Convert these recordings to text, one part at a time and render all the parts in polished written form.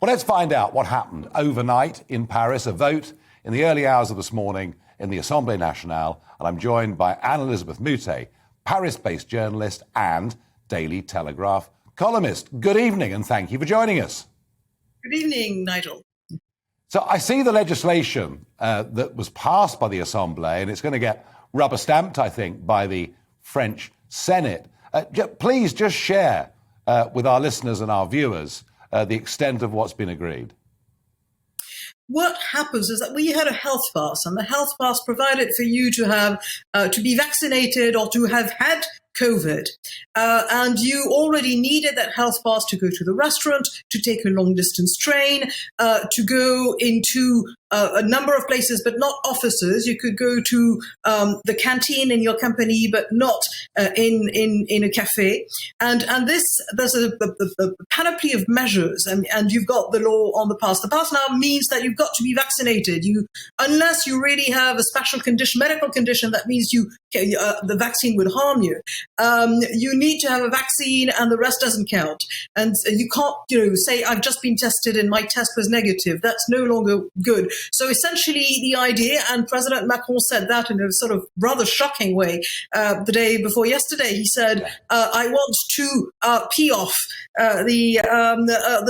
Well, let's find out what happened overnight in Paris, a vote in the early hours of this morning in the Assemblée Nationale. And I'm joined by Anne-Elisabeth Moutet, Paris-based journalist and Daily Telegraph columnist. Good evening and thank you for joining us. Good evening, Nigel. So I see the legislation that was passed by the Assemblée, and it's going to get rubber stamped, I think, by the French Senate. Please just share with our listeners and our viewers the extent of what's been agreed. What happens is that we had a health pass, and the health pass provided for you to have to be vaccinated or to have had COVID, and you already needed that health pass to go to the restaurant, to take a long distance train, to go into a number of places, but not offices. You could go to the canteen in your company, but not in a cafe. And there's a panoply of measures, and you've got the law on the pass. The pass now means that you've got to be vaccinated. Unless you really have a special condition, medical condition, that means the vaccine would harm you. You need to have a vaccine, and the rest doesn't count. And you can't, say I've just been tested and my test was negative. That's no longer good. So essentially, the idea, and President Macron said that in a sort of rather shocking way the day before yesterday. He said, "I want to pee off the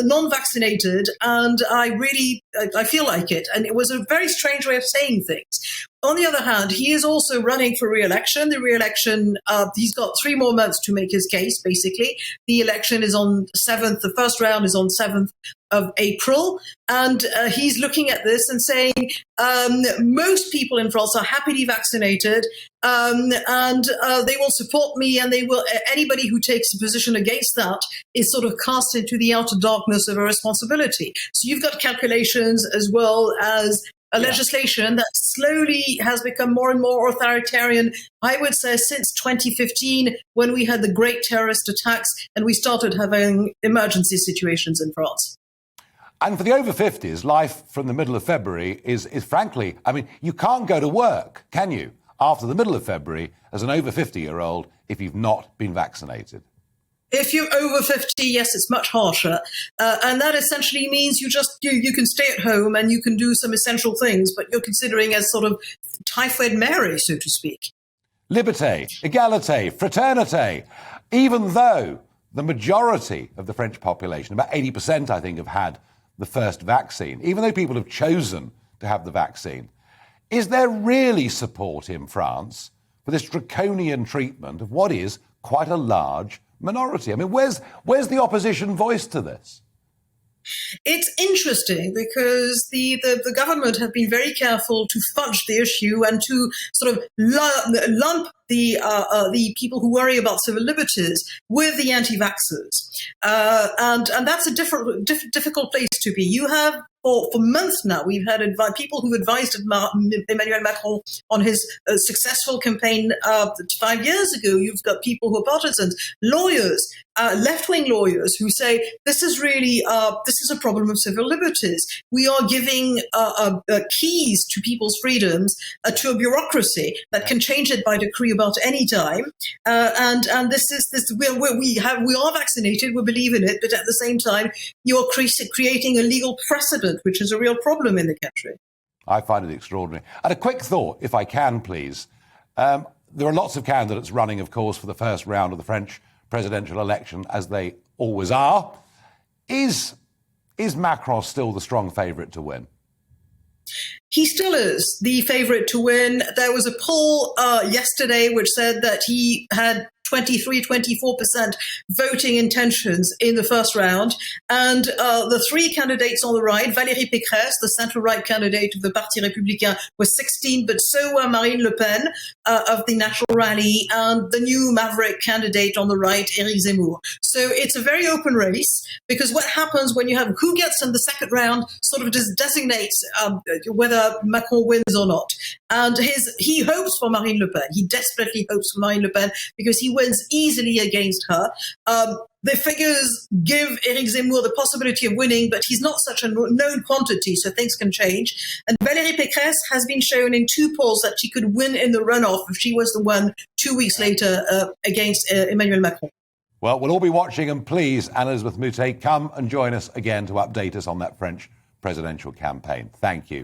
non-vaccinated," and I feel like it. And it was a very strange way of saying things. On the other hand, he is also running for re-election. The re-election, he's got 3 more months to make his case, basically. The election is on 7th. The first round is on 7th of April. And he's looking at this and saying most people in France are happily vaccinated, and they will support me, and anybody who takes a position against that is sort of cast into the outer darkness of a responsibility. So you've got calculations as well as a legislation that slowly has become more and more authoritarian, I would say, since 2015, when we had the great terrorist attacks and we started having emergency situations in France. And for the over 50s, life from the middle of February is frankly, you can't go to work, can you, after the middle of February as an over 50-year-old if you've not been vaccinated? If you're over 50, yes, it's much harsher. And that essentially means you can stay at home and you can do some essential things, but you're considering as sort of typhoid Mary, so to speak. Liberté, égalité, fraternité. Even though the majority of the French population, about 80%, I think, have had the first vaccine, even though people have chosen to have the vaccine, is there really support in France for this draconian treatment of what is quite a large minority? Where's the opposition voice to this? It's interesting because the government have been very careful to fudge the issue and to sort of lump the people who worry about civil liberties with the anti-vaxxers. And that's a difficult place to be. You have, for months now, we've had people who've advised Emmanuel Macron on his successful campaign 5 years ago. You've got people who are partisans, lawyers, left-wing lawyers who say this is a problem of civil liberties. We are giving keys to people's freedoms to a bureaucracy that can change it by decree about any time. And we are vaccinated, we believe in it, but at the same time, you're creating a legal precedent, which is a real problem in the country. I find it extraordinary. And a quick thought, if I can, please. There are lots of candidates running, of course, for the first round of the French presidential election, as they always are. Is Macron still the strong favourite to win? He still is the favourite to win. There was a poll yesterday which said that he had 24% voting intentions in the first round. And the 3 candidates on the right, Valérie Pécresse, the centre-right candidate of the Parti Républicain, was 16, but so were Marine Le Pen of the National Rally and the new maverick candidate on the right, Éric Zemmour. So it's a very open race, because what happens when you have who gets in the second round sort of just designates whether Macron wins or not. And he hopes for Marine Le Pen. He desperately hopes for Marine Le Pen because he wins easily against her. The figures give Éric Zemmour the possibility of winning, but he's not such a known quantity, so things can change. And Valérie Pécresse has been shown in 2 polls that she could win in the runoff if she was the one 2 weeks later against Emmanuel Macron. Well, we'll all be watching, and please, Anne-Elisabeth Moutet, come and join us again to update us on that French presidential campaign. Thank you.